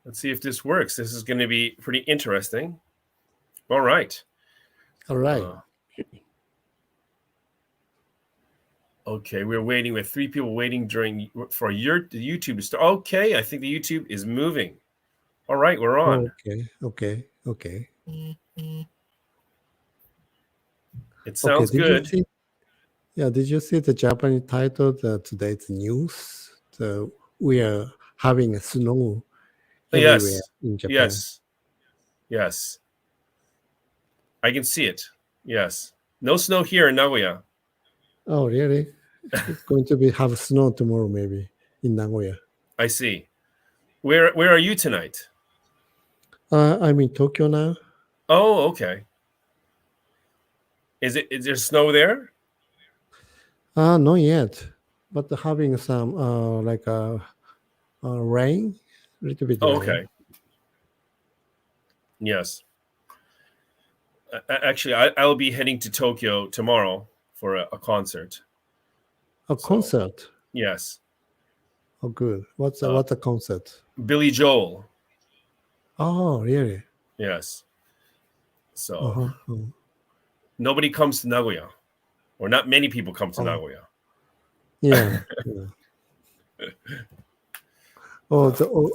Let's see if this works. This is going to be pretty interesting. All right. Okay, we're waiting. We have 3 people waiting for the YouTube to start. Okay, I think the YouTube is moving. All right, we're on. Okay. It sounds good. Did you see the Japanese title, today's news? We are having a snow everywhere in Japan. Yes. I can see it. Yes. No snow here in Nagoya. Oh, really? It's going to have snow tomorrow, maybe, in Nagoya. I see. Where are you tonight? I'm in Tokyo now. Oh, okay. Is there snow there? Not yet, but having some rain, a little bit. Oh, okay. Yes. Actually, I'll be heading to Tokyo tomorrow for a concert. Concert? Yes. Oh, good. What's a concert? Billy Joel. Oh, really? Yes. So nobody comes to Nagoya, or not many people come to Nagoya. Yeah.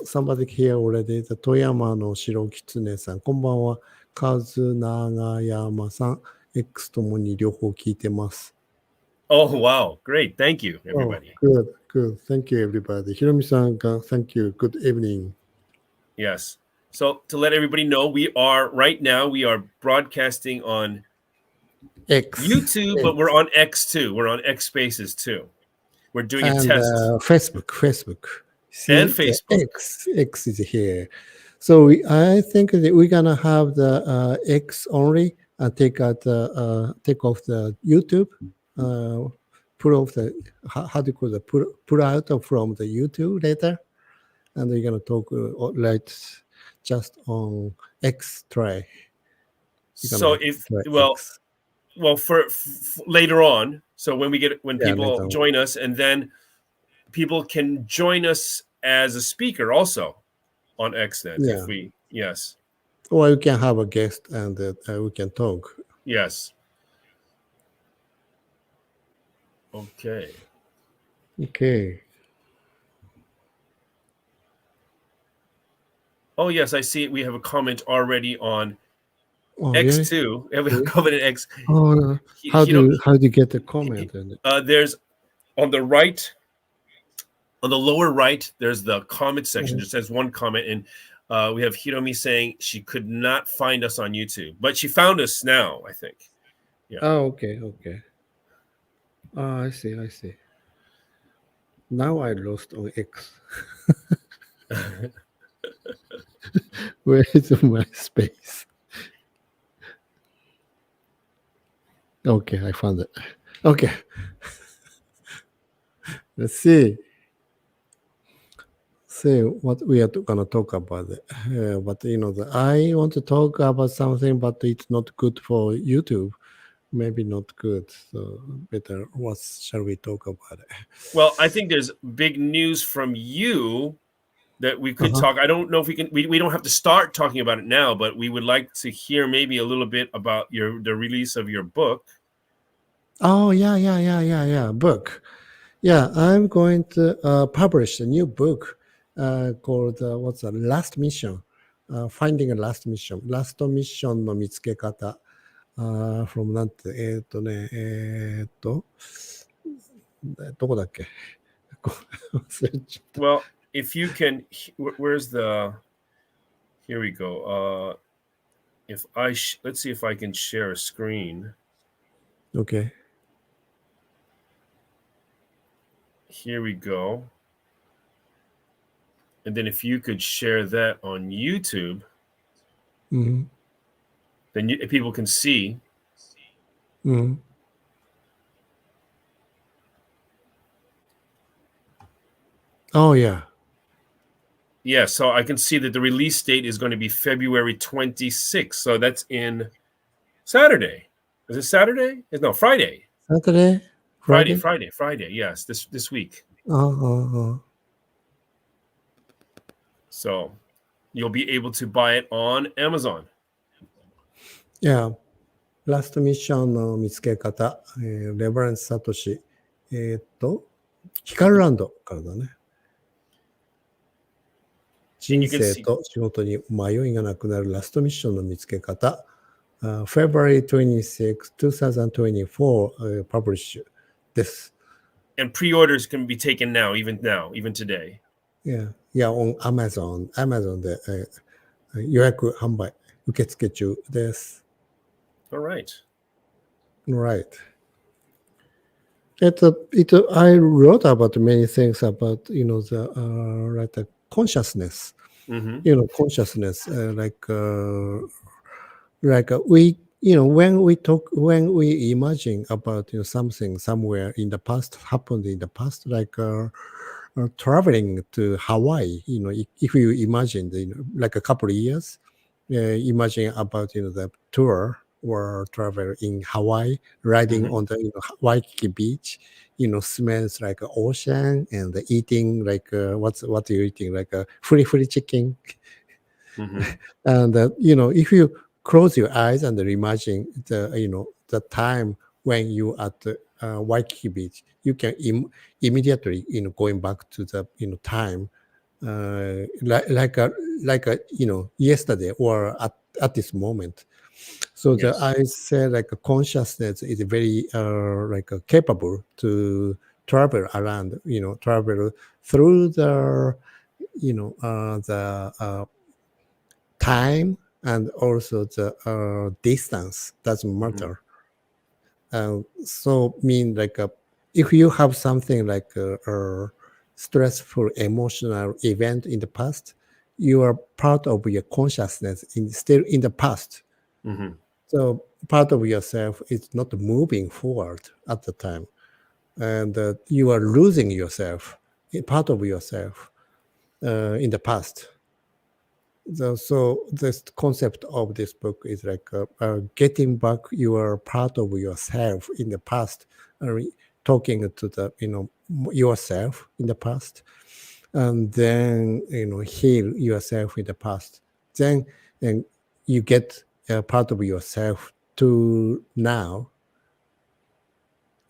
Somebody here already. 富山の白狐さん、こんばんは。和永山さん、X ともに両方聞いてます。Oh, wow. Great. Thank you, everybody. Good. Thank you, everybody. ひろみさんが Thank you. Good evening. Yes. So to let everybody know, we are broadcasting on YouTube, but we're on X too. We're on X Spaces too. We're doing a test. Facebook. And Facebook. X is here. So I think that we're gonna have the X only and take off the YouTube. Pull off the how do you call it? Pull out from the YouTube later, and we're gonna talk just on X try. So for later on. So when people join us, and then people can join us as a speaker also on X then. Yes. Or you can have a guest and we can talk. Yes. Okay. Oh, yes, I see it. We have a comment already on X too. We have a comment on X. Oh, how do you get the comment? There's on the right, on the lower right, there's the comment section. It says one comment, and we have Hiromi saying she could not find us on YouTube, but she found us now, I think. Yeah. Oh, okay. Oh, I see. Now I lost on X. Where is my space? Okay, I found it. Okay. Let's see what we are going to talk about. But I want to talk about something, but it's not good for YouTube. Maybe not good. So better, what shall we talk about? Well, I think there's big news from you that we could talk. I don't know if we can. We don't have to start talking about it now, but we would like to hear maybe a little bit about the release of your book. Oh yeah. Book. Yeah, I'm going to publish a new book called what's the Last Mission? Finding a Last Mission. Last Mission の見つけ方。from なんてどこだっけWell, if you can, where's the? Here we go. If let's see if I can share a screen. Okay. Here we go. And then if you could share that on YouTube, then people can see. Oh, yeah. Yeah, so I can see that the release date is going to be February 26th. So that's in Saturday. Is it Saturday? No, Friday. Saturday? Friday. Yes, this week. So you'll be able to buy it on Amazon. Yeah. ラストミッションの見つけ方、レバレンドサトシ、ヒカルランドからだね。人生と仕事に迷いがなくなるラストミッションの見つけ方、February 26, 2024 publish です。And pre-orders can be taken now, even today. Yeah, on Amazon で、予約販売受付中です。All right. Right. I wrote about many things about, the consciousness. Mm-hmm. Consciousness, we, when we imagine about something somewhere in the past, happened in the past, traveling to Hawaii, if you imagine, like a couple of years, imagine about, the tour or travel in Hawaii, riding on the Waikiki beach, smells like ocean and eating like what are you eating, like a free chicken. Mm-hmm. And if you close your eyes and imagine the time when you at the Waikiki beach, you can immediately going back to the time like yesterday or at this moment. So Yes. I say like consciousness is very capable to travel around, travel through the the time and also the distance doesn't matter. So mean like if you have something like a stressful emotional event in the past, you are part of your consciousness still in the past. Mm-hmm. So part of yourself is not moving forward at the time, and you are losing yourself, part of yourself in the past. So this concept of this book is like getting back your part of yourself in the past, talking to the yourself in the past, and then heal yourself in the past. Then you get part of yourself to now,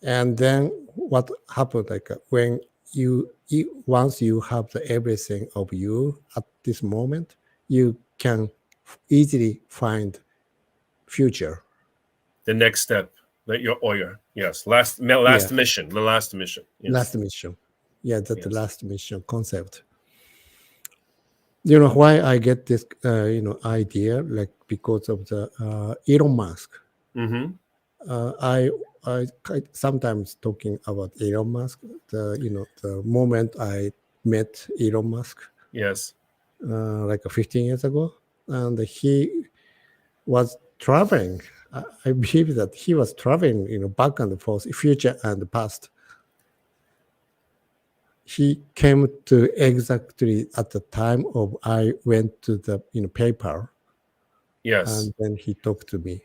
and then what happened like when you once you have everything of you at this moment, you can easily find future. The next step that yes, last mission, the last mission. Yes. Last mission. Yeah, that's the Yes. last mission concept. Why I get this idea, like because of the Elon Musk. Mm-hmm. I sometimes talking about Elon Musk. The moment I met Elon Musk. Yes. Like 15 years ago, and he was traveling. I believe that he was traveling, back and forth, future and past. He came to exactly at the time of I went to the paper. Yes. And then he talked to me.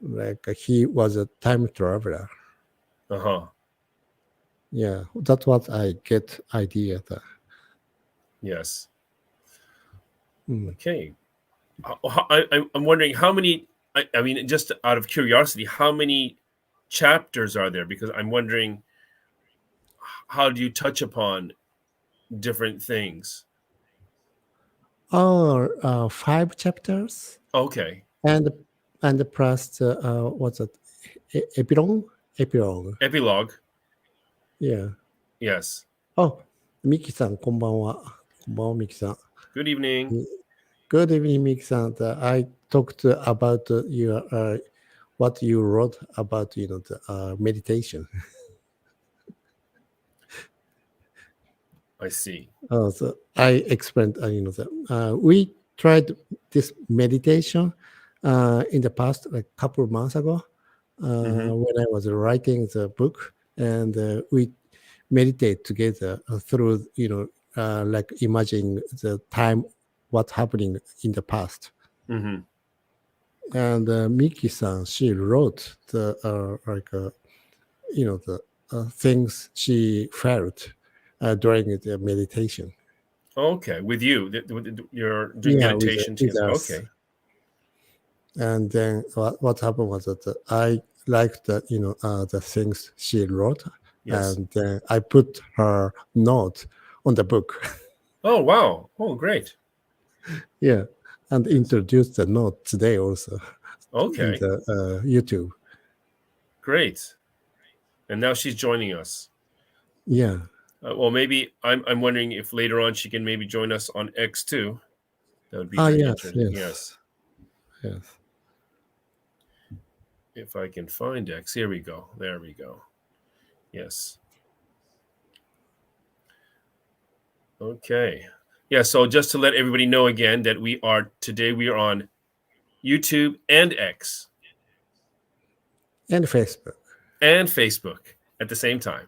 Like he was a time traveler. Uh-huh. Yeah, that's what I get idea that. Yes. Okay. I'm wondering how many, I mean, just out of curiosity, how many chapters are there? Because I'm wondering, how do you touch upon different things? 5 chapters. Okay. And plus what's it? Epilogue. Epilogue. Yeah. Yes. Oh, Miki-san, こんばんは。こんばんは、Miki-san. Good evening. Good evening, Miki-san. I talked about your what you wrote about the meditation. I see. So I explained we tried this meditation in the past, like a couple of months ago, when I was writing the book, and we meditate together through like imagining the time, what's happening in the past. Mm-hmm. And Miki-san, she wrote the the things she felt during the meditation. Okay, with you, you're doing meditation together. Okay. And then what happened was that I liked the things she wrote, Yes. and then I put her note on the book. Oh, wow. Oh, great. Yeah, and introduced the note today also in Okay, the YouTube. great. And now she's joining us. Yeah. Well, maybe I'm wondering if later on she can maybe join us on X too. That would be very interesting. Yes. If I can find X, here we go. There we go. Yes. Okay. Yeah. So just to let everybody know again that we are on YouTube and X And Facebook. At the same time.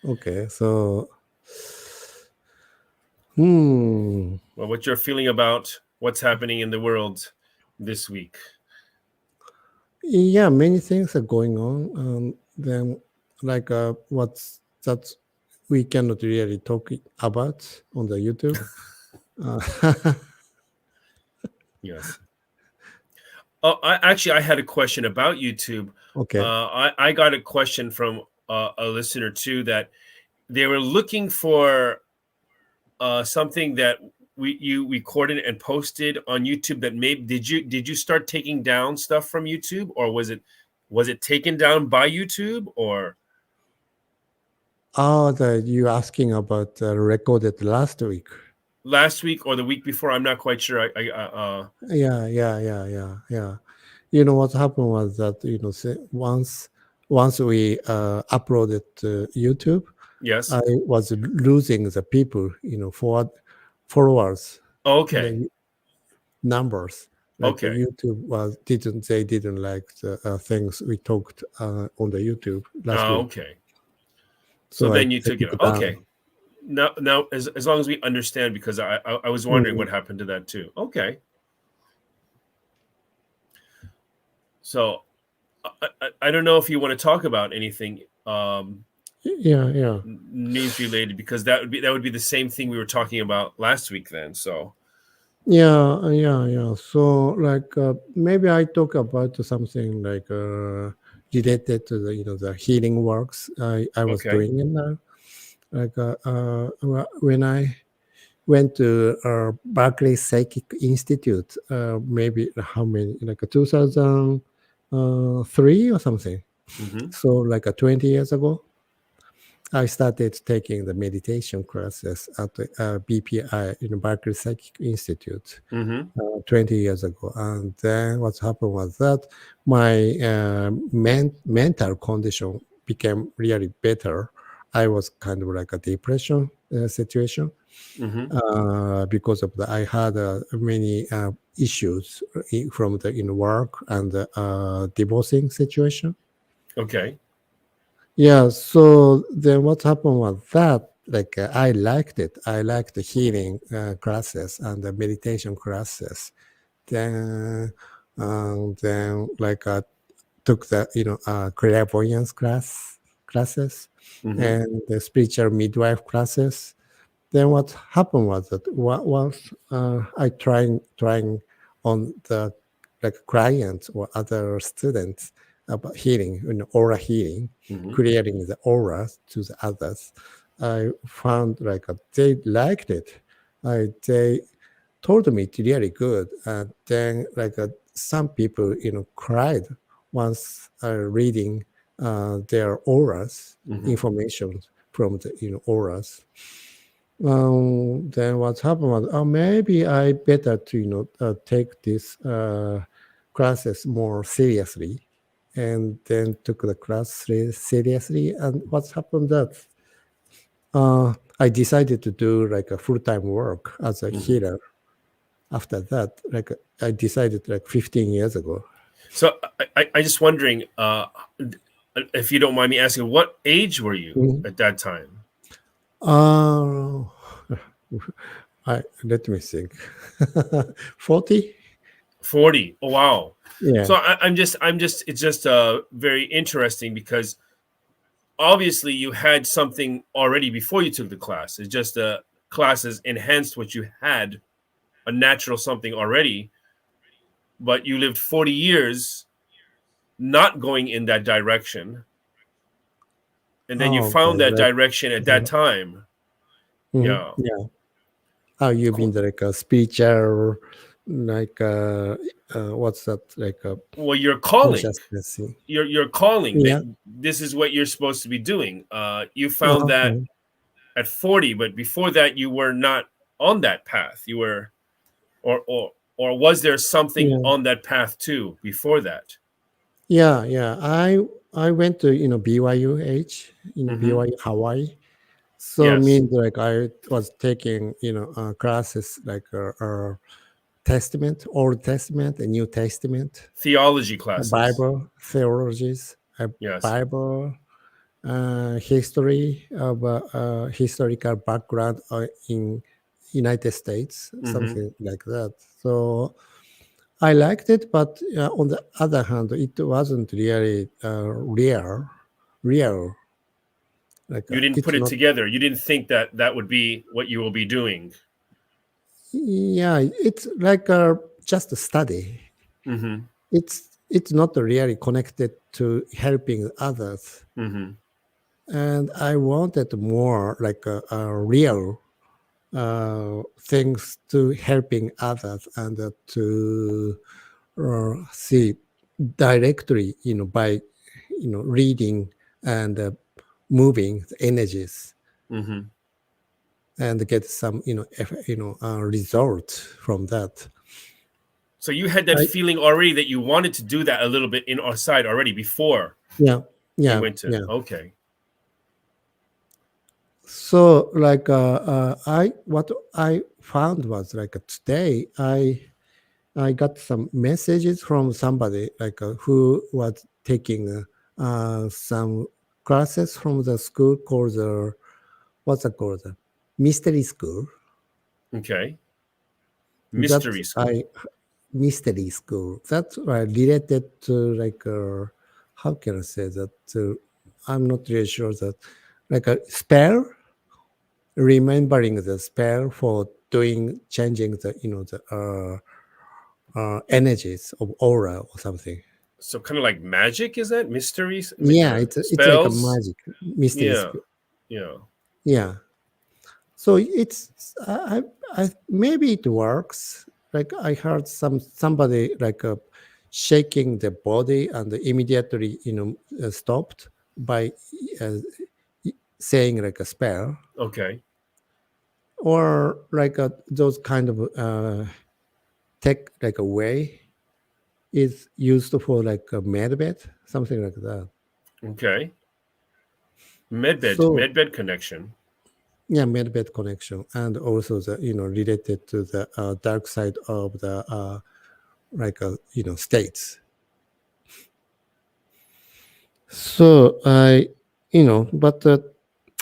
Okay, so Well, what's your feeling about what's happening in the world this week? yeah, many things are going on. Then like what's that we cannot really talk about on the YouTube. Yes. Oh, I had a question about YouTube. Okay. I got a question from a listener too, that they were looking for something that you recorded and posted on YouTube. That maybe did you start taking down stuff from YouTube, or was it taken down by YouTube, or? Oh, you asking about recorded last week? Last week or the week before? I'm not quite sure. Yeah. You know what happened was that once we uploaded to YouTube, Yes. I was losing the people, followers. Okay. The numbers. Like Okay. YouTube didn't like the things we talked on the YouTube last week. Okay. So then you took it. Okay. Now, as long as we understand, because I was wondering what happened to that too. Okay. So I don't know if you want to talk about anything news related, because that would be the same thing we were talking about last week then. So yeah. So like maybe I talk about something like related to the healing works I was doing in now. Like when I went to Berkeley Psychic Institute, maybe how many, like 2003 or something. So like 20 years ago, I started taking the meditation classes at BPI in Berkeley Psychic Institute 20 years ago. And then what happened was that my mental condition became really better. I was kind of like a depression situation because of I had many issues from the work and divorcing situation. Okay. Yeah. So then what happened was that like I liked it. I liked the healing classes and the meditation classes. Then like took the clairvoyance classes and the spiritual midwife classes. Then what happened was that once I trying on the like clients or other students about healing, aura healing, creating the aura to the others, I found like they liked it. They told me it's really good. And then like some people, cried once reading their auras, information from the auras. Then what happened was, maybe I better to take this classes more seriously, and then took the class seriously. And what's happened that I decided to do like a full-time work as a healer. After that, like I decided like 15 years ago. So I just wondering, if you don't mind me asking, what age were you at that time? Let me think. 40. 40. Oh wow. Yeah. So I'm just it's just very interesting, because obviously you had something already before you took the class. It's just the classes enhanced what you had, a natural something already, but you lived 40 years not going in that direction. And then you found that direction at that time. Yeah. Yeah. Oh, you've been like a spiritual, like what's that, like a well, your calling. consciousness. Your calling. Yeah. This is what you're supposed to be doing. You found that at 40, but before that you were not on that path. You were, or was there something on that path too before that? Yeah. I went to BYUH, BYU Hawaii. So Yes. means like I was taking classes like Testament, Old Testament, and New Testament, theology classes, Bible theologies, yes, Bible history of historical background in United States, something like that. So I liked it, but on the other hand, it wasn't really real. Like, you didn't put it together. You didn't think that that would be what you will be doing. Yeah, it's like just a study. It's not really connected to helping others. And I wanted more like a real things to helping others and to see directly, by reading and moving the energies, and get some result from that. So you had that feeling already that you wanted to do that a little bit in our side already before. You went to okay. So like what I found was like today I got some messages from somebody like who was taking some classes from the school called what's it called? Mystery school. Okay. Mystery school. Mystery school. That's related to like how can I say that? I'm not really sure that like a spell, remembering the spell for changing the energies of aura or something. So kind of like magic, is that mysteries? Yeah, it's like a magic mystery. Yeah. So it's I maybe it works. Like I heard somebody like shaking the body and immediately stopped by saying like a spell. Okay. Or like those kind of tech like a way is used for like a medbed, something like that. Okay. Medbed connection. Yeah, medbed connection, and also the related to the dark side of the states. So but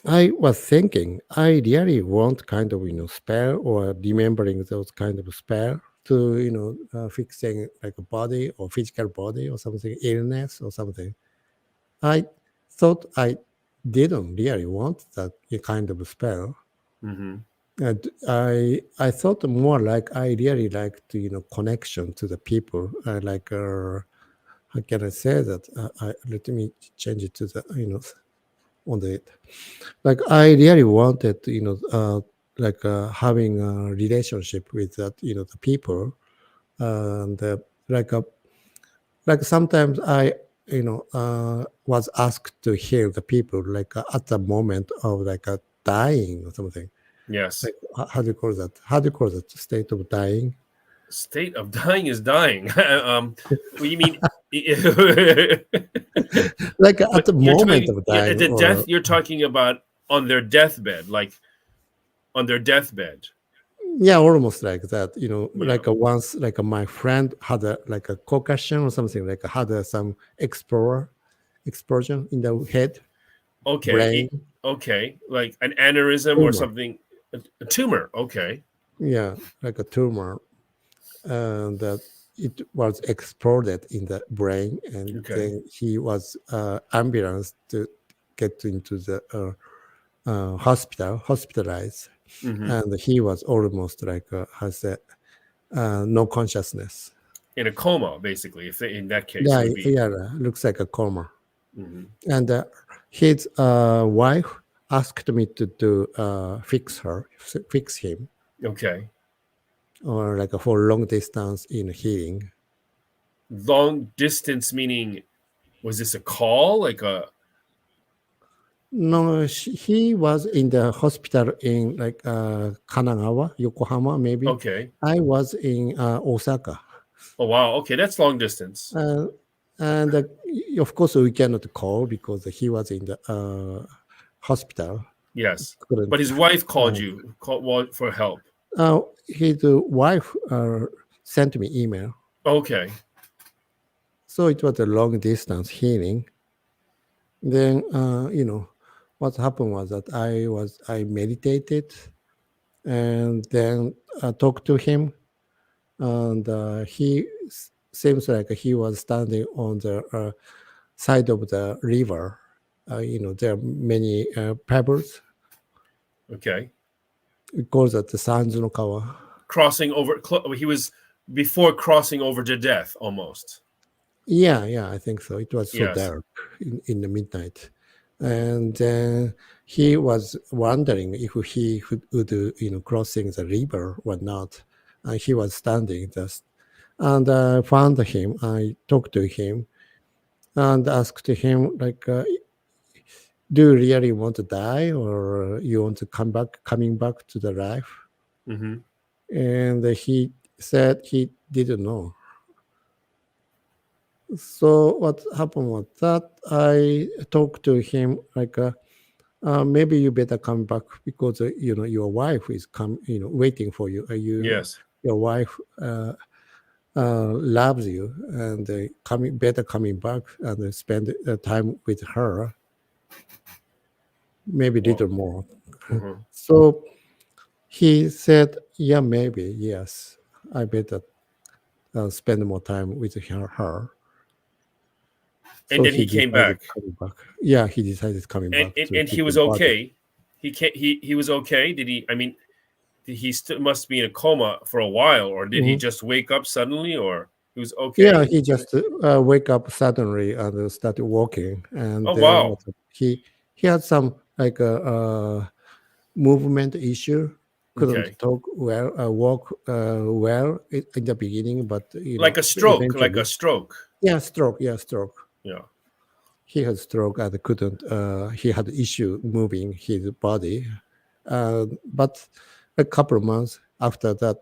I was thinking I really want kind of spell or remembering those kind of spell to fixing like a body or physical body or something, illness or something. I thought I didn't really want that kind of spell. And I thought more like I really like to connection to the people. Like how can I say that? Let me change it to the on the like I really wanted like having a relationship with that the people, and like sometimes I was asked to heal the people like at the moment of like dying or something. Yes. Like, how do you call that? How do you call that? State of dying? State of dying is dying. What do you mean? Like at the moment of dying. At the death, you're talking about on their deathbed, like on their deathbed. Yeah, almost like that. Like once, like my friend had like a concussion or something, like had some explosion in the head. Okay. Brain. Okay. Like an aneurysm or something. A tumor. Okay. Yeah, like a tumor. And it was exploded in the brain, and then he was ambulanced to get into the hospitalized, Mhm. and he was almost like has no consciousness. In a coma, basically. If in that case, it would be. Looks like a coma. Mhm. And his wife asked me to fix him, Okay. or like for long distance in healing. Long distance meaning, was this a call? Like a. No, he was in the hospital in like Kanagawa, Yokohama, maybe. Okay. I was in Osaka. Oh, wow. Okay. That's long distance. And of course, we cannot call because he was in the hospital. Yes. But his wife called you for help. His wife sent me email. Okay. So it was a long distance healing. Then, what happened was that I meditated and then talked to him. And he seems like he was standing on the side of the river. There are many pebbles. Okay. We call that the Sanzu no Kawa. Crossing over. He was before crossing over to death almost. Yeah, I think so. It was so dark in the midnight. And then he was wondering if he would, crossing the river or not. And he was standing just, and I found him. I talked to him and asked him, like, do you really want to die, or you want to coming back to the life? Mm-hmm. And he said he didn't know. So what happened was that I talked to him like, maybe you better come back because your wife is waiting for you. Yes. Your wife loves you, and coming back and spend time with her. Maybe a little more. Mm-hmm. So he said, "Yeah, maybe yes. I better spend more time with her." And then he came back. Yeah, he decided coming back. And he was okay. He was okay. Did he? I mean, he still must be in a coma for a while, or did he just wake up suddenly, or he was okay? Yeah, he just wake up suddenly and started walking. And wow. He had some like a movement issue. Couldn't talk well, walk well in the beginning, but like a stroke, Yeah, stroke. Yeah. He had stroke and couldn't. He had issue moving his body, but a couple of months after that,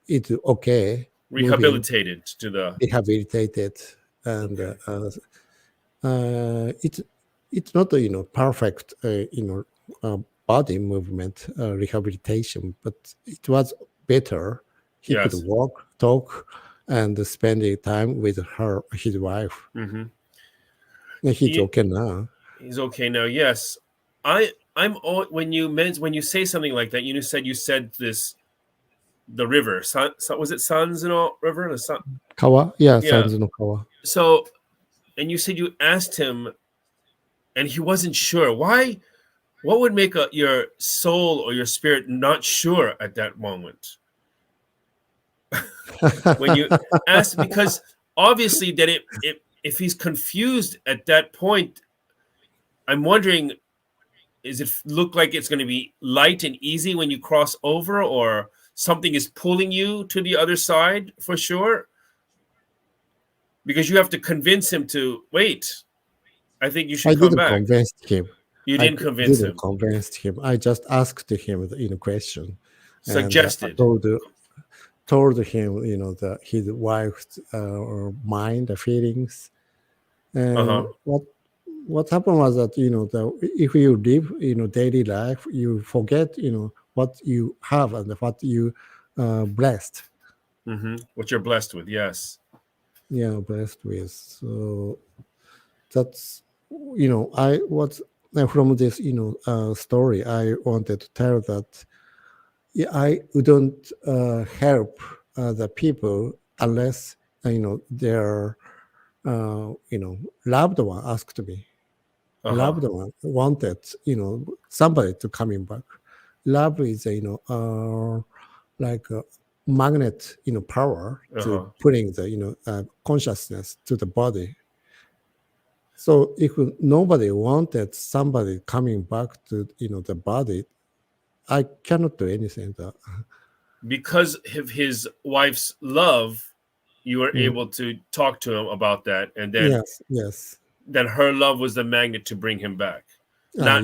it's okay. Rehabilitated, and it's not perfect body movement rehabilitation, but it was better. He could walk, talk, and spending time with his wife. Mm-hmm. He's okay now. He's okay now. Yes, I'm when you say something like that, you said this, the river. Was it Sanzuno River? Kawa, Sanzuno Kawa. So, and you said you asked him, and he wasn't sure. Why? What would make your soul or your spirit not sure at that moment? When you asked, because obviously that if he's confused at that point, I'm wondering, does it look like it's going to be light and easy when you cross over, or something is pulling you to the other side for sure? Because you have to convince him to wait. I think you should come back. Convince him. You didn't convince him. Convince him. I just asked him the question. Suggested. And told him, his wife's mind, the feelings. And what happened was that, if you live, daily life, you forget, what you have and what you blessed. Mm-hmm. What you're blessed with, yes. Yeah, blessed with. So that's, I was from this, story, I wanted to tell that I wouldn't help the people unless, their, loved one asked me. loved one wanted, somebody to coming back. Love is, like a magnet, power to putting the, consciousness to the body. So if nobody wanted somebody coming back to, the body, I cannot do anything. Because of his wife's love, you were able to talk to him about that, and then yes, then her love was the magnet to bring him back. Not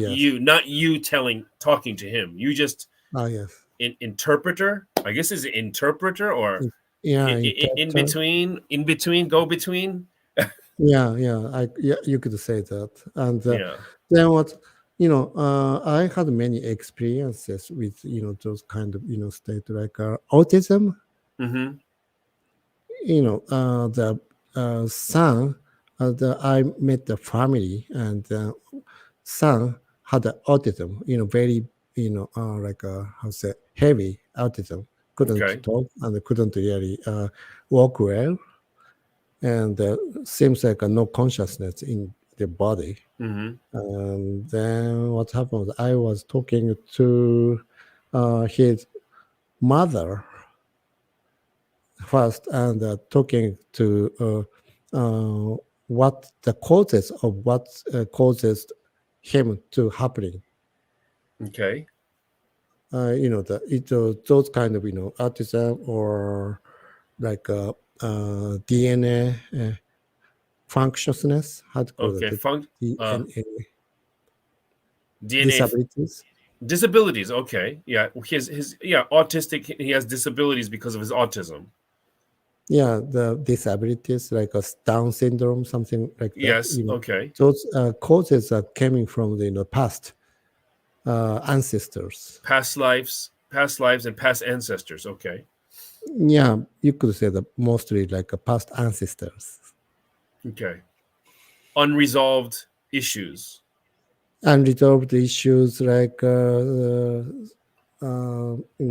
you talking to him. You just interpreter. I guess is it interpreter or in between, go between. You could say that. And then what? I had many experiences with those kind of state like autism. Mm-hmm. The son. I met the family, and son had autism. Very like how say heavy autism. Couldn't talk and couldn't really walk well, and seems like no consciousness in the body. Mm-hmm. And then what happened? I was talking to his mother first, and talking to what the causes of what causes him to happening. Okay. Those kind of autism or like DNA functionless. How to call it? DNA disabilities. Okay. Yeah. His autistic. He has disabilities because of his autism. Yeah, the disabilities like a Down syndrome, something like that. Yes. Okay. Those causes are coming from the past ancestors, past lives, and past ancestors. Okay. Yeah, you could say that mostly like past ancestors. Okay. Unresolved issues. Unresolved issues like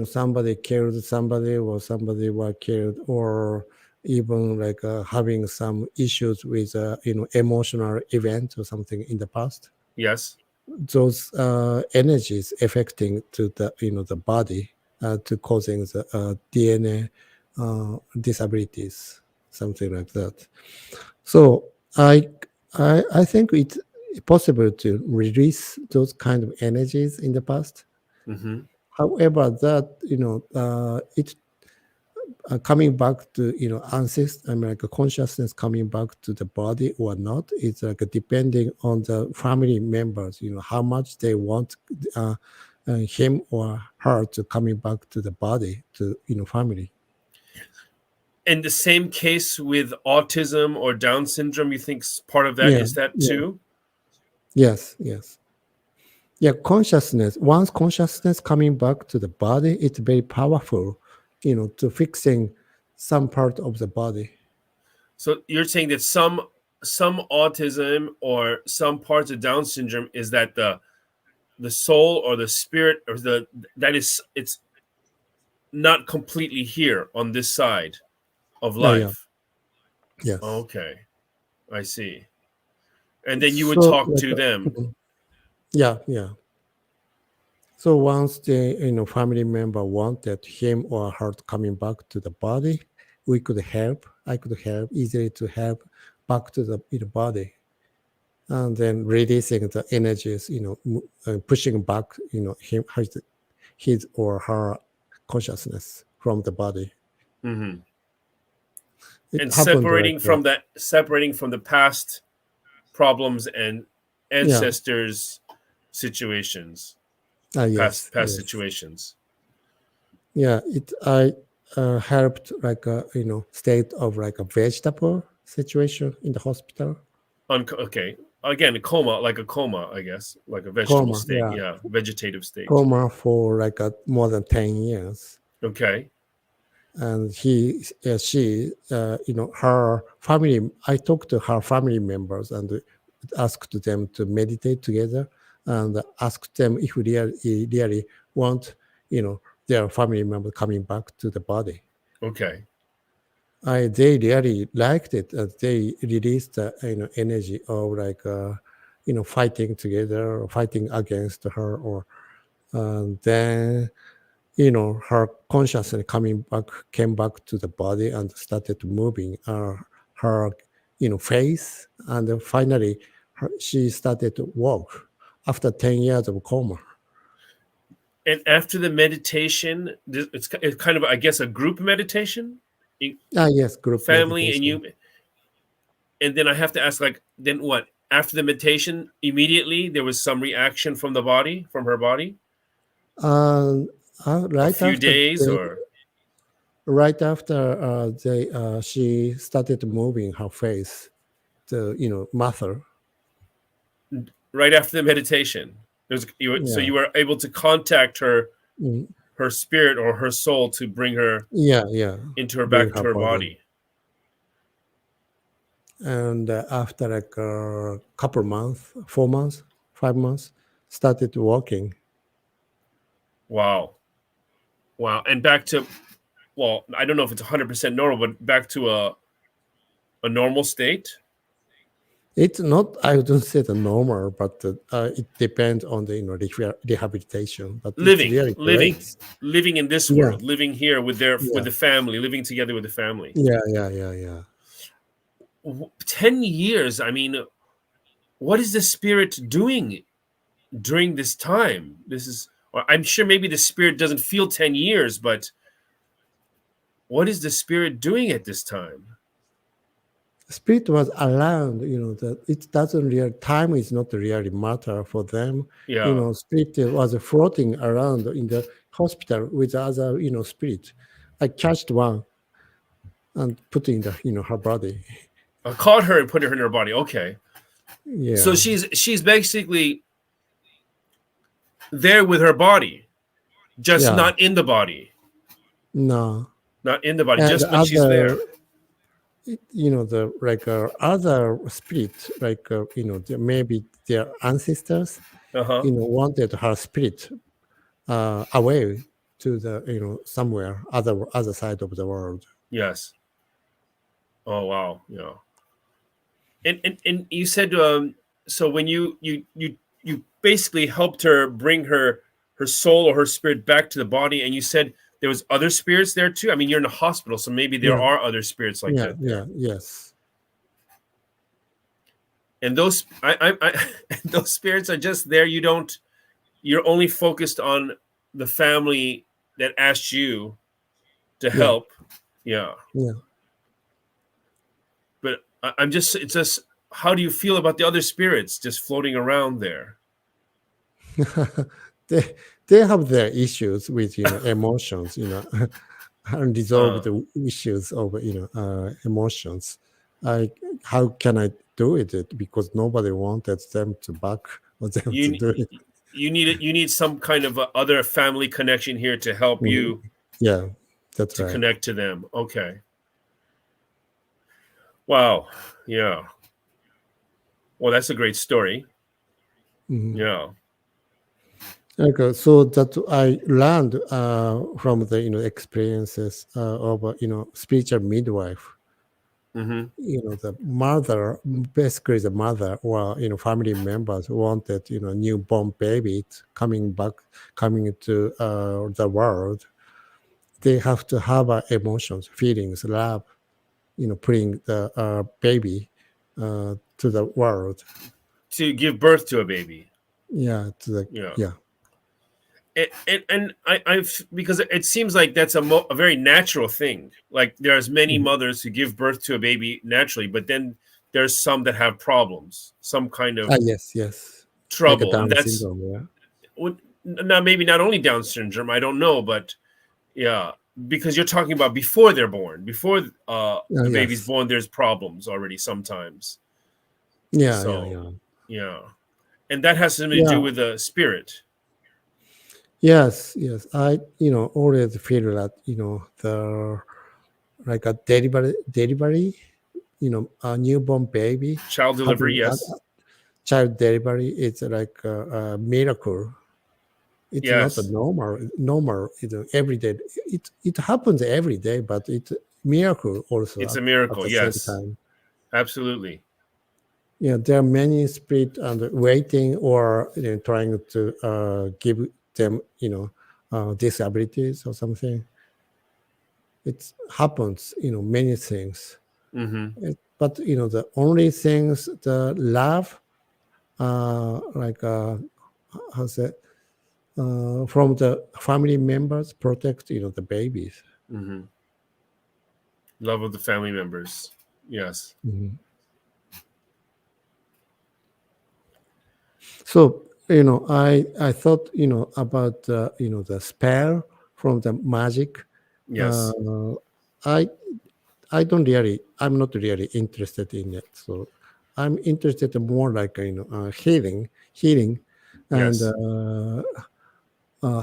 somebody killed somebody, or somebody were killed, or even like having some issues with emotional event or something in the past. Yes. Those energies affecting to the the body to causing the DNA disabilities, something like that. So I think it's possible to release those kind of energies in the past. Mm-hmm. However, that it coming back to ancestor, like a consciousness coming back to the body or not, it's like depending on the family members. How much they want him or her to coming back to the body, to family. In the same case with autism or Down syndrome, you think part of that is that too? Yes. Yeah, consciousness. Once consciousness coming back to the body, it's very powerful, to fixing some part of the body. So you're saying that some autism or some parts of Down syndrome is that the soul or the spirit or it's not completely here on this side of life. Yes. Okay, I see. And then you would talk to them. Yeah. So once the family member wanted him or her coming back to the body, we could help. I could help easily to help back to the body, and then releasing the energies, pushing back, his or her consciousness from the body. Mm-hmm. And separating from the past problems and ancestors' situations. Yes. Situations. Yeah, I helped like a state of like a vegetable situation in the hospital. Okay, again, a coma, I guess, like a vegetable state. Yeah, vegetative state. Coma for like more than 10 years. Okay. And she, her family. I talked to her family members and asked them to meditate together, and asked them if we really want, their family member coming back to the body. Okay. They really liked it. They released the energy of like fighting together or fighting against her, or then her consciousness came back to the body and started moving her face, and finally she started to walk after 10 years of coma. And after the meditation, it's kind of, I guess, a group meditation? Yes, group family meditation. and then I have to ask, like, then what? After the meditation, immediately there was some reaction from her body? Right A few after days or? Right after she started moving her face, the mother. Right after the meditation. So you were able to contact her, her spirit or her soul to bring her into her back to her body. And after like a couple months, 4 months, 5 months, started walking. Wow. And back to, well, I don't know if it's 100% normal, but back to a normal state? It's not, I wouldn't say the normal, but it depends on the rehabilitation. But living in this world, Yeah. living here with with the family, living together with the family. Yeah. 10 years. I mean, what is the spirit doing during this time? I'm sure maybe the spirit doesn't feel 10 years, but what is the spirit doing at this time? Spirit was around, that it doesn't really, time is not really matter for them. Yeah. Spirit was floating around in the hospital with other, spirit. I catched one and put in the, her body. I caught her and put her in her body. Okay. Yeah. So she's basically there with her body, just not in the body. No. Not in the body, And just when she's there. The other spirit, maybe their ancestors, wanted her spirit away to the, somewhere other side of the world. Yes. Oh wow, yeah. And you said so when you basically helped her bring her soul or her spirit back to the body, and you said there was other spirits there too. I mean, you're in a hospital, so maybe there are other spirits like that. Yes. And those those spirits are just there. You're only focused on the family that asked you to help. Yeah. But it's just, how do you feel about the other spirits just floating around there? They have their issues with emotions, unresolved issues of emotions. How can I do it? Because nobody wanted them to back or them to do it. You need some kind of other family connection here to help you. Yeah, that's right. To connect to them. Okay. Wow. Yeah. Well, that's a great story. Yeah. Okay, so that I learned from the experiences of spiritual midwife. The mother, basically the mother or family members wanted newborn baby coming to the world. They have to have emotions, feelings, love, putting the baby to the world. To give birth to a baby. Yeah. And I've because it seems like that's a very natural thing. Like there's many mothers who give birth to a baby naturally, but then there's some that have problems, some kind of yes trouble. Like and that's syndrome, now maybe not only Down syndrome, I don't know, but because you're talking about before they're born, before the baby's born, there's problems already sometimes. Yeah. And that has something to do with the spirit. Yes. I always feel that the like a delivery, a newborn baby, child delivery, yes. Child delivery is like a miracle. It's not a normal. Every day. It happens every day, but it's a miracle also. It's a miracle, at the yes. same time. Absolutely. there are many spirit and waiting or trying to give them, disabilities or something. It happens, many things. But the only things the love, how's it, from the family members protect, the babies. Love of the family members. Yes. So, I thought, about, the spell from the magic. Yes. I'm not really interested in it. So I'm interested more like, healing and Yes.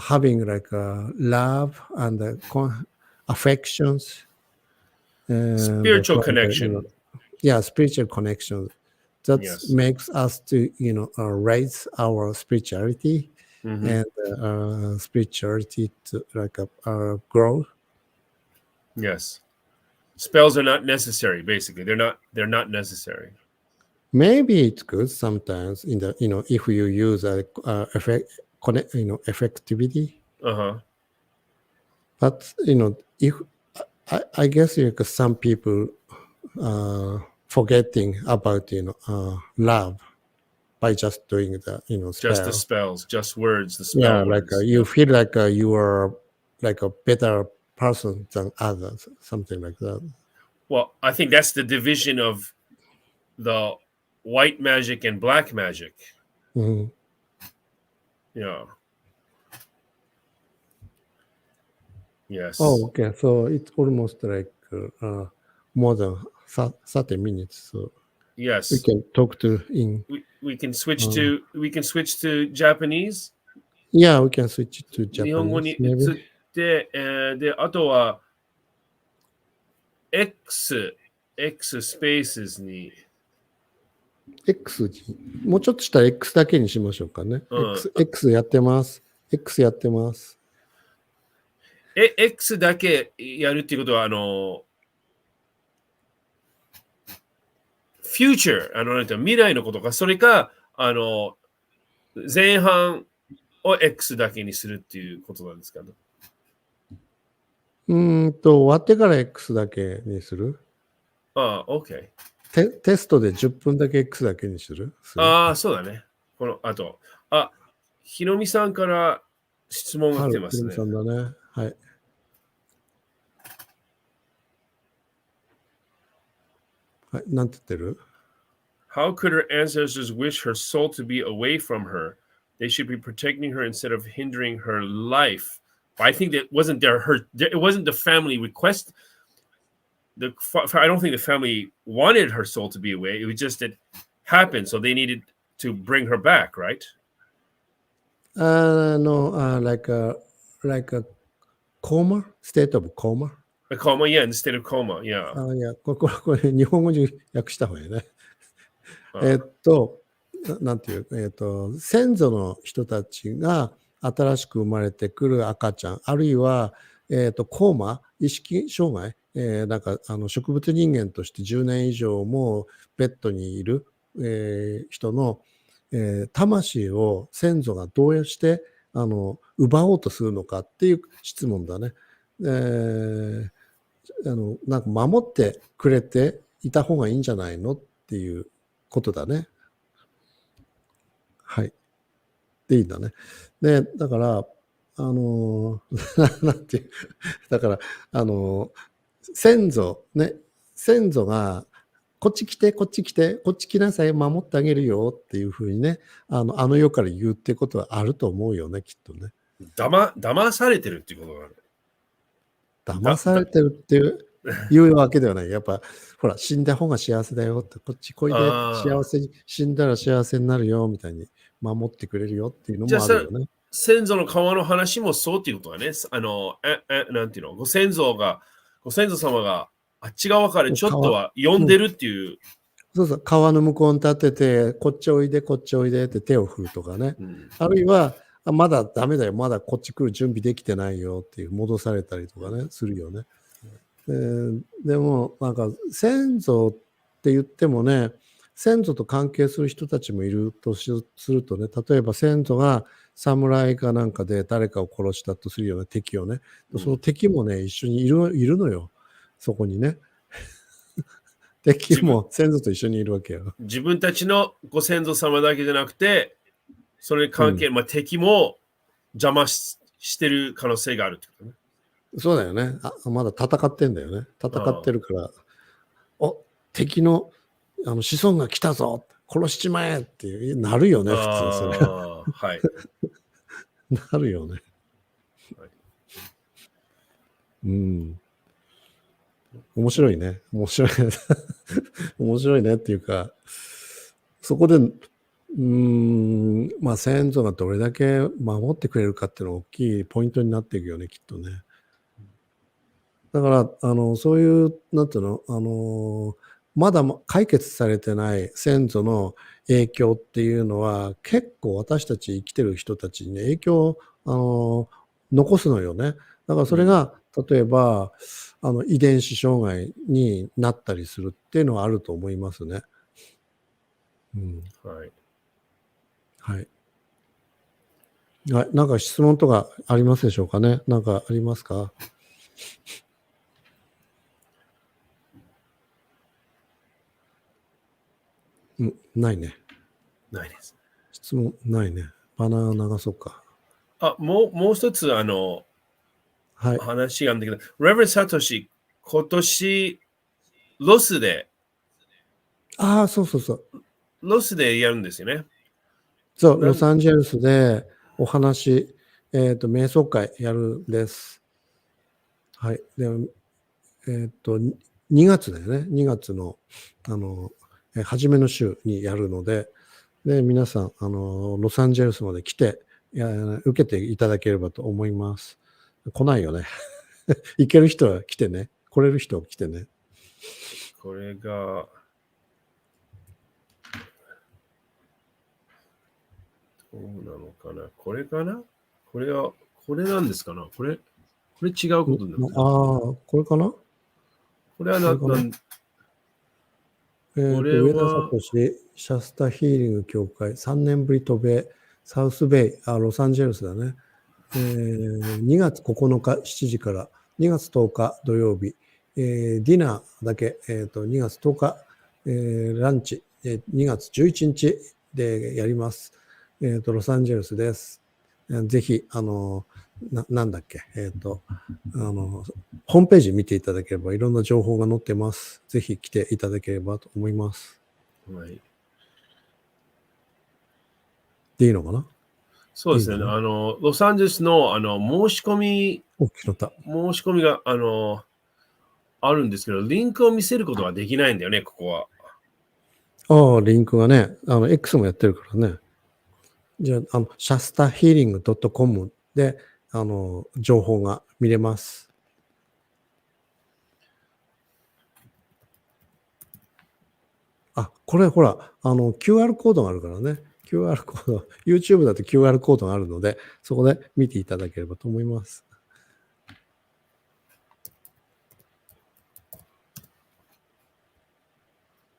Having like love and affections. And Spiritual from the, connection. spiritual connection. That Yes. makes us to, raise our spirituality and spirituality to like grow. Yes. Spells are not necessary, basically. They're not necessary. Maybe it's good sometimes in the, if you use effectivity. But, if I guess some people forgetting about, love by just doing the, spell. Just the spells, just words, the spell Yeah, words. like you feel like you are like a better person than others, something like that. Well, I think that's the division of the white magic and black magic. Yeah. Yes. Oh, okay. So it's almost like more than 30 minutes. So yes. we can talk to in. We can switch to Japanese. Yeah, we can switch to 日本語に Japanese. 移って、で、あとは X スペースに X もうちょっとしたら X だけにしましょうかね。X やってます。X やってます。X だけやるっていうことは、future、未来のことか、それか、前半を X だけにするっていうことなんですかね。終わってから X だけにする？OK。テストで10分だけ X だけにする？そうだね。ひろみさんから質問が来てますね。ひろみさんだね。はい。はい、なんて言ってる？ How could her ancestors wish her soul to be away from her? They should be protecting her instead of hindering her life. I think that wasn't it wasn't the family request. I don't think the family wanted her soul to be away. It was just that happened, so they needed to bring her back, right? No, like a coma, state of coma. A coma, yeah, instead of coma, yeah. いや、これ日本語に訳した方がいいね。なんていう、先祖の人たちが新しく生まれてくる赤ちゃん、あるいは、コーマ、意識障害、なんか植物人間として10年以上もベッドにいる、人の、魂を先祖がどうして奪おうとするのかっていう質問だね。なんか守ってくれていた方がいいんじゃないのっていうことだね。はい。でいいんだね。で、だから、なんていう、だから、先祖が、こっち来て、こっち来て、こっち来なさい、守ってあげるよっていうふうにね、世から言うってことはあると思うよね、きっとね。騙されてるっていうことがある。騙されてるっていうわけではない。やっぱ、ほら、死んだ方が幸せだよって、こっち来いで、死んだら幸せになるよ、みたいに守ってくれるよっていうのもあるよね。先祖の川の話もそうっていうことだね。なんていうの、ご先祖様があっち側からちょっとは呼んでるっていう。そうそう、川の向こうに立てて、こっちおいで、こっちおいでって手を振るとかね。あるいは、まだダメだよ、まだこっち来る準備できてないよっていう戻されたりとかね、するよね。でも、なんか先祖って言ってもね、先祖と関係する人たちもいるとするとね、例えば先祖が侍かなんかで誰かを殺したとするような敵をね、その敵もね、一緒にいるのよ。そこにね。敵も先祖と一緒にいるわけよ。自分たちのご先祖様だけじゃなくて、それに関係、敵も邪魔してる可能性があるってことね。そうだよね。まだ戦ってんだよね。戦ってるから、敵の子孫が来たぞ、殺しちまえってなるよね、普通それ。はい。なるよね。はい、面白いね。面白いね。面白いねっていうか、そこで、先祖がどれだけ守ってくれるかっていうのが大きいポイントになっていくよね、きっとね。だから、そういう、なんていうの、まだ解決されてない先祖の影響っていうのは、結構私たち生きてる人たちに、ね、影響を、残すのよね。だからそれが、例えば、遺伝子障害になったりするっていうのはあると思いますね。はい。はい。なんか質問とかありますでしょうかね。なんかありますか？ないね。ないです。質問ないね。バナー流そうか。もう一つ、話があるんだけど、レバレンドサトシ、今年、ロスでやるんですよね。そう、ロサンゼルスでお話、瞑想会やるんです。はい。で、2月だよね。2月の、初めの週にやるので、で、皆さん、ロサンゼルスまで来て、受けていただければと思います。来ないよね。行ける人は来てね。来れる人は来てね。これが、どうなのかな？これかな？これなんですかな？これ違うことになる。これかな？これは上田サトシ、シャスタヒーリング協会、3年ぶり渡米、サウスベイ、ロサンゼルスだね。2月9日7時から、2月10日土曜日、ディナーだけ、2月10日、ランチ、2月11日でやります。ロサンゼルスです。ぜひ、なんだっけ、ホームページ見ていただければいろんな情報が載ってます。ぜひ来ていただければと思います。はい。でいいのかな？そうですね。ロサンゼルスの、申し込みが、あるんですけど、リンクを見せることができないんだよね、ここは。リンクがね、X もやってるからね。じゃあ、シャスタヒーリング .com で、情報が見れます。これほら、QR コードがあるからね。QR コード、YouTube だと QR コードがあるので、そこで見ていただければと思います。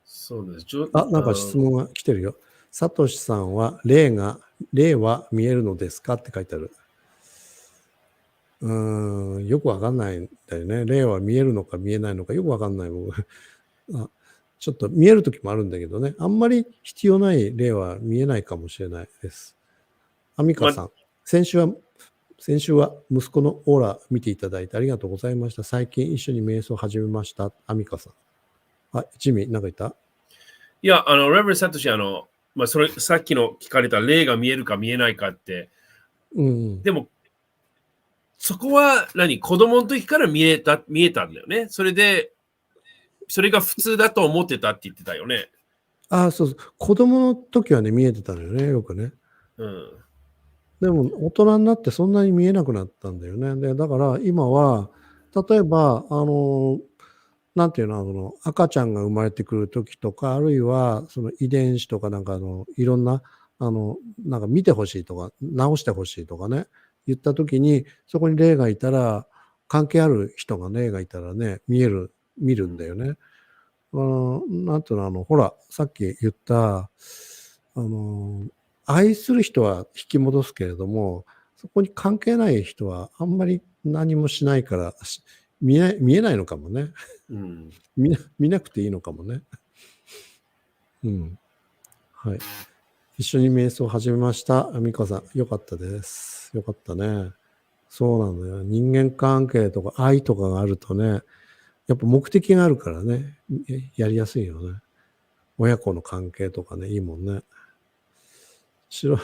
そうです。なんか質問が来てるよ。サトシさんは、霊は見えるのですかって書いてある。よくわかんないんだよね。霊は見えるのか見えないのかよくわかんない。ちょっと見えるときもあるんだけどね。あんまり必要ない霊は見えないかもしれないです。アミカさん、先週は息子のオーラ見ていただいてありがとうございました。最近一緒に瞑想を始めました。アミカさん。ジミー、なんか言った？いや、レバレンドサトシ、それ、さっきの聞かれた霊が見えるか見えないかって、でも、そこは子供の時から見えたんだよね。それが普通だと思ってたって言ってたよね。そうそう。子供の時はね、見えてたのよね、よくね。でも、大人になってそんなに見えなくなったんだよね。で、だから今は、例えば、なんていうの、赤ちゃんが生まれてくる時とか、あるいは、その遺伝子とかなんかいろんな、なんか見てほしいとか、直してほしいとかね、言った時に、そこに霊がいたら、関係ある人が霊がいたらね、見るんだよね。なんていうの、ほら、さっき言った、愛する人は引き戻すけれども、そこに関係ない人はあんまり何もしないから、見えないのかもね。見なくていいのかもね。はい。一緒に瞑想を始めました。美香さん、よかったです。よかったね。そうなのよ。人間関係とか愛とかがあるとね、やっぱ目的があるからね、やりやすいよね。親子の関係とかね、いいもんね。白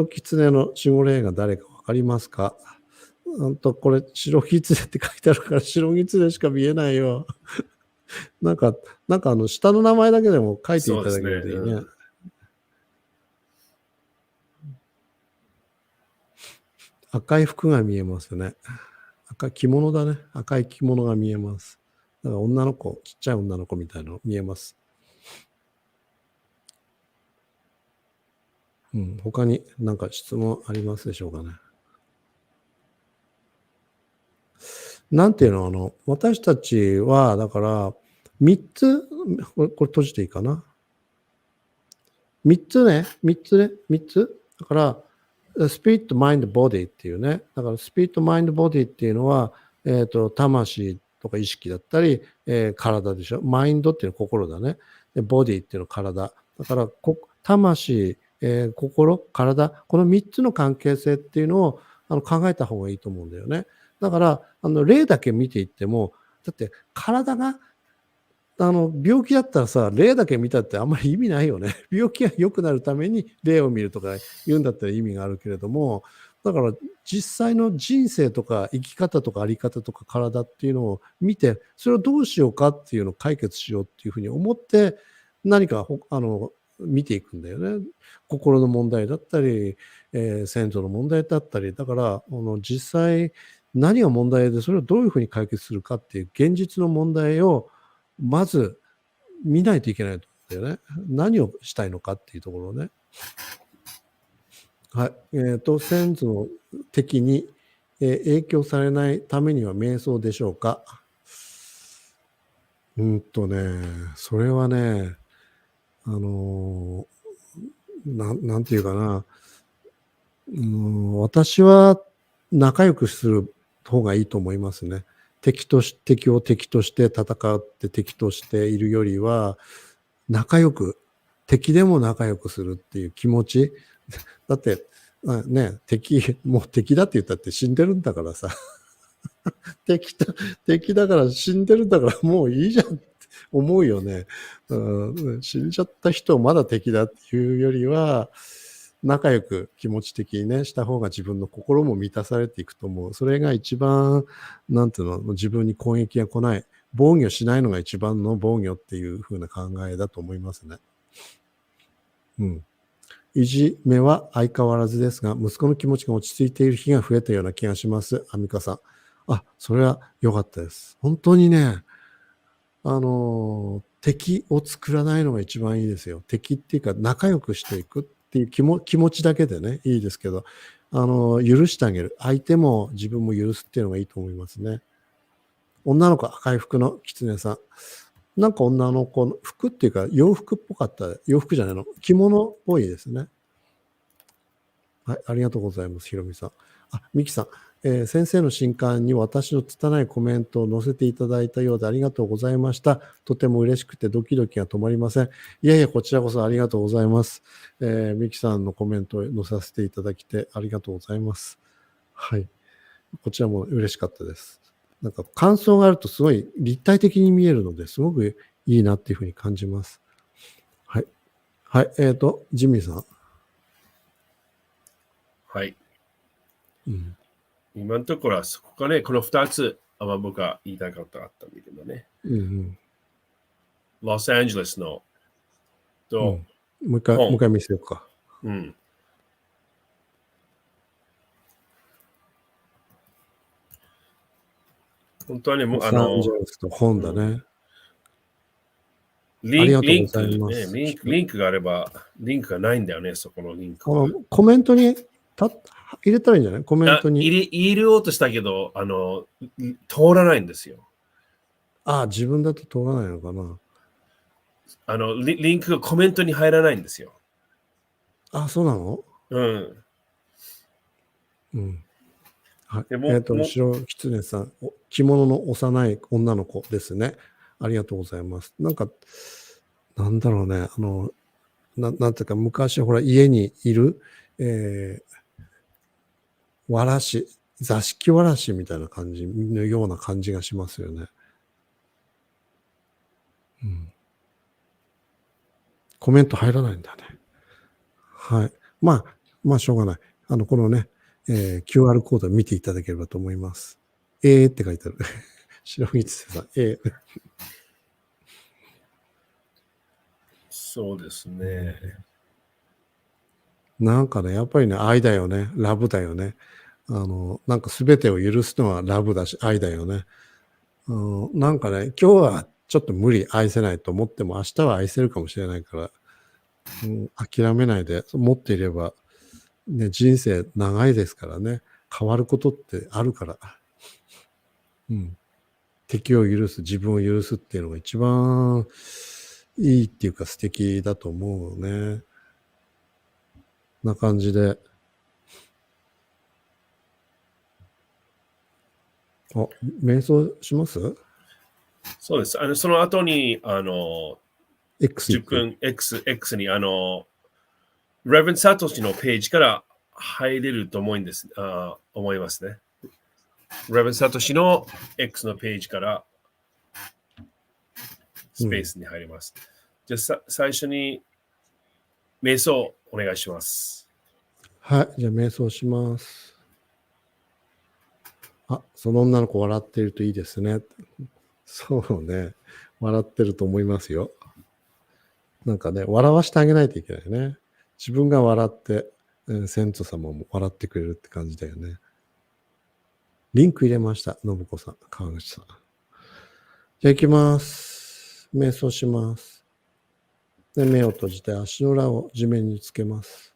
狐の守護霊が誰かわかりますか？これ、白狐って書いてあるから、白狐しか見えないよ。なんか下の名前だけでも書いていただけるといいね。赤い服が見えますね。赤い着物だね。赤い着物が見えます。だから女の子、ちっちゃい女の子みたいなの見えます。他に何か質問ありますでしょうかね。なんていうの、私たちは、だから、3つ、これ閉じていいかな。3つ。だから、スピリット、マインド、ボディっていうね。だから、スピリット、マインド、ボディっていうのは、魂とか意識だったり、体でしょ。マインドっていうのは心だね。でボディっていうのは体。だから、魂、心、体、この3つの関係性っていうのを考えた方がいいと思うんだよね。だから、例だけ見ていっても、だって体が、病気だったらさ、例だけ見たってあんまり意味ないよね。病気が良くなるために例を見るとか言うんだったら意味があるけれども、だから実際の人生とか生き方とかあり方とか体っていうのを見て、それをどうしようかっていうのを解決しようっていうふうに思って、何か見ていくんだよね。心の問題だったり、先祖の問題だったり、だから実際何が問題でそれをどういうふうに解決するかっていう現実の問題をまず見ないといけないと思うんだよね。何をしたいのかっていうところをね。はい。先祖の敵に、影響されないためには瞑想でしょうか？それはね、なんていうかな。私は仲良くする方がいいと思いますね。敵を敵として戦って敵としているよりは、敵でも仲良くするっていう気持ち。だって、もう敵だって言ったって死んでるんだからさ。敵だから死んでるんだからもういいじゃんって思うよね。死んじゃった人をまだ敵だっていうよりは、仲良く気持ち的にね、した方が自分の心も満たされていくと思う。それが一番、自分に攻撃が来ない。防御しないのが一番の防御っていう風な考えだと思いますね。いじめは相変わらずですが、息子の気持ちが落ち着いている日が増えたような気がします。アミカさん。それは良かったです。本当にね、敵を作らないのが一番いいですよ。敵っていうか仲良くしていくっていう気持ちだけでね、いいですけど、許してあげる。相手も自分も許すっていうのがいいと思いますね。女の子、赤い服の狐さん。なんか女の子の服っていうか洋服っぽかった。洋服じゃないの。着物っぽいですね。はい、ありがとうございます。ひろみさん。ミキさん。先生の新刊に私の拙いコメントを載せていただいたようでありがとうございました。とても嬉しくてドキドキが止まりません。いやいや、こちらこそありがとうございます。ミキさんのコメントを載させていただきてありがとうございます。はい。こちらも嬉しかったです。なんか感想があるとすごい立体的に見えるのですごくいいなっていうふうに感じます。はい。はい。ジミーさん。はい。今のところはそこかね、この2つ、僕が言いたいことあったんだけどね。ロサンゼルスのと、もう一回見せようか。本当にロサンゼルスと本だね。リンクがあれば、リンクがないんだよね、そこのリンク。コメントに入れたらいいんじゃない？コメントに。入れようとしたけど、通らないんですよ。自分だと通らないのかな。リンクがコメントに入らないんですよ。あ、そうなの？うん。うん。はい。でも白狐さん、着物の幼い女の子ですね。ありがとうございます。なんか、なんだろうね、なんていうか、昔ほら、家にいる、わらし、座敷わらしみたいな感じのような感じがしますよね。うん。コメント入らないんだね。はい。まあ、しょうがない。このね、QR コードを見ていただければと思います。って書いてある。白光さん、そうですね。なんかね、やっぱりね、愛だよね。ラブだよね。なんか全てを許すのはラブだし、愛だよね。なんかね、今日はちょっと無理、愛せないと思っても、明日は愛せるかもしれないから、諦めないで、持っていれば、ね、人生長いですからね、変わることってあるから、敵を許す、自分を許すっていうのが一番いいっていうか素敵だと思うね。な感じで。瞑想します？そうです。その後に、X 10分 X に、レバレンドサトシのページから入れると思いますね。レバレンドサトシの X のページからスペースに入ります。じゃあ最初に瞑想お願いします。はい、じゃあ瞑想します。その女の子笑っているといいですね。そうね。笑ってると思いますよ。なんかね、笑わしてあげないといけないね。自分が笑って、先祖様も笑ってくれるって感じだよね。リンク入れました。信子さん、川口さん。じゃあ行きます。瞑想します。で、目を閉じて足の裏を地面につけます。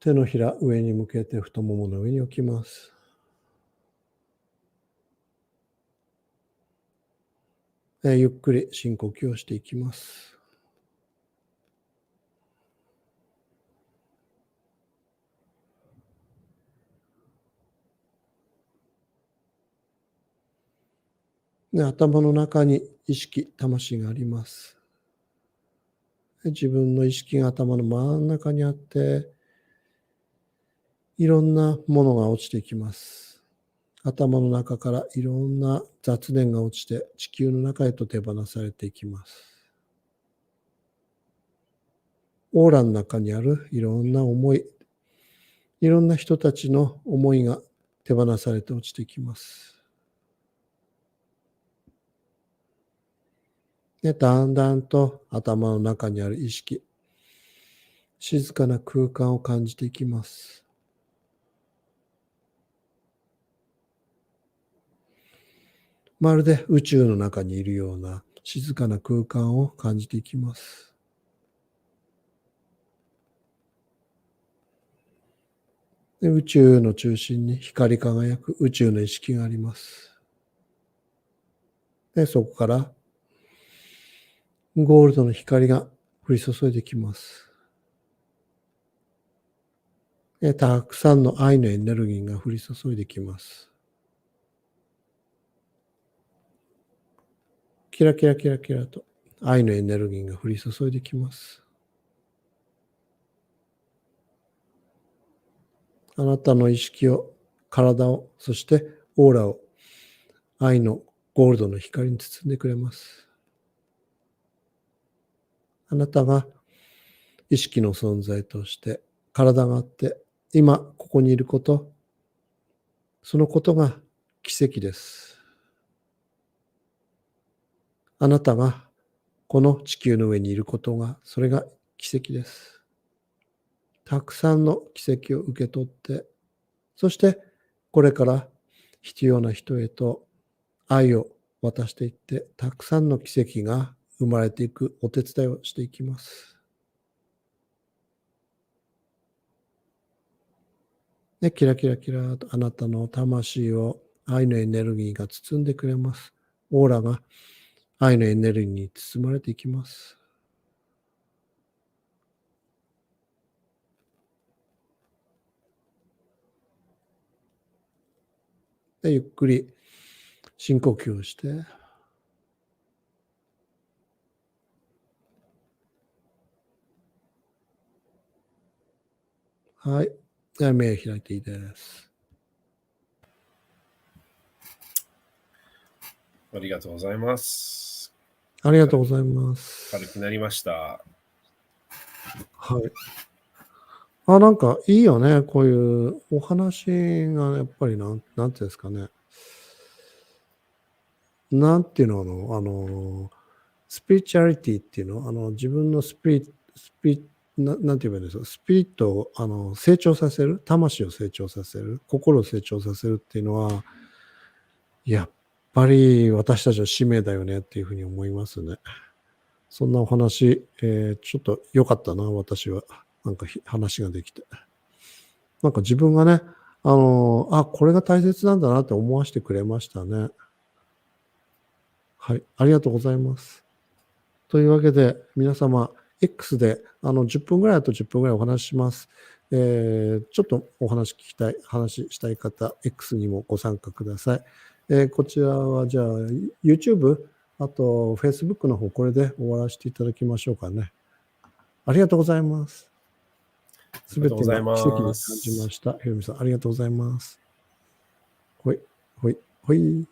手のひら上に向けて太ももの上に置きます。ゆっくり深呼吸をしていきます。で、頭の中に意識、魂があります。自分の意識が頭の真ん中にあって、いろんなものが落ちていきます。頭の中からいろんな雑念が落ちて地球の中へと手放されていきます。オーラの中にあるいろんな思い、いろんな人たちの思いが手放されて落ちていきます。で、だんだんと頭の中にある意識、静かな空間を感じていきます。まるで宇宙の中にいるような静かな空間を感じていきます。で、宇宙の中心に光り輝く宇宙の意識があります。で、そこからゴールドの光が降り注いできます。で、たくさんの愛のエネルギーが降り注いできます。キラキラキラキラと愛のエネルギーが降り注いできます。あなたの意識を、体を、そしてオーラを愛のゴールドの光に包んでくれます。あなたが意識の存在として体があって、今ここにいること、そのことが奇跡です。あなたがこの地球の上にいることが、それが奇跡です。たくさんの奇跡を受け取って、そしてこれから必要な人へと愛を渡していって、たくさんの奇跡が生まれていくお手伝いをしていきます。で、キラキラキラとあなたの魂を愛のエネルギーが包んでくれます。オーラが愛のエネルギーに包まれていきます。でゆっくり深呼吸をして、はい。では目を開いていいです。ありがとうございます。ありがとうございます。軽くなりました。はい。なんかいいよね。こういうお話がやっぱりなんていうんですかね。なんていうの、スピリチュアリティっていうの、自分のなんて言えばいいんですか、スピリットを成長させる、魂を成長させる、心を成長させるっていうのは、やっぱり私たちの使命だよねっていうふうに思いますね。そんなお話、ちょっと良かったな、私は。なんか話ができて。なんか自分がね、これが大切なんだなって思わせてくれましたね。はい、ありがとうございます。というわけで、皆様、X で10分ぐらい、あと10分ぐらいお話しします。ちょっとお話聞きたい、話したい方、X にもご参加ください。こちらはじゃあ、YouTube、あと Facebook の方、これで終わらせていただきましょうかね。ありがとうございます。すべてが奇跡に感じました。ひろみさん、ありがとうございます。ほい、ほい、ほい。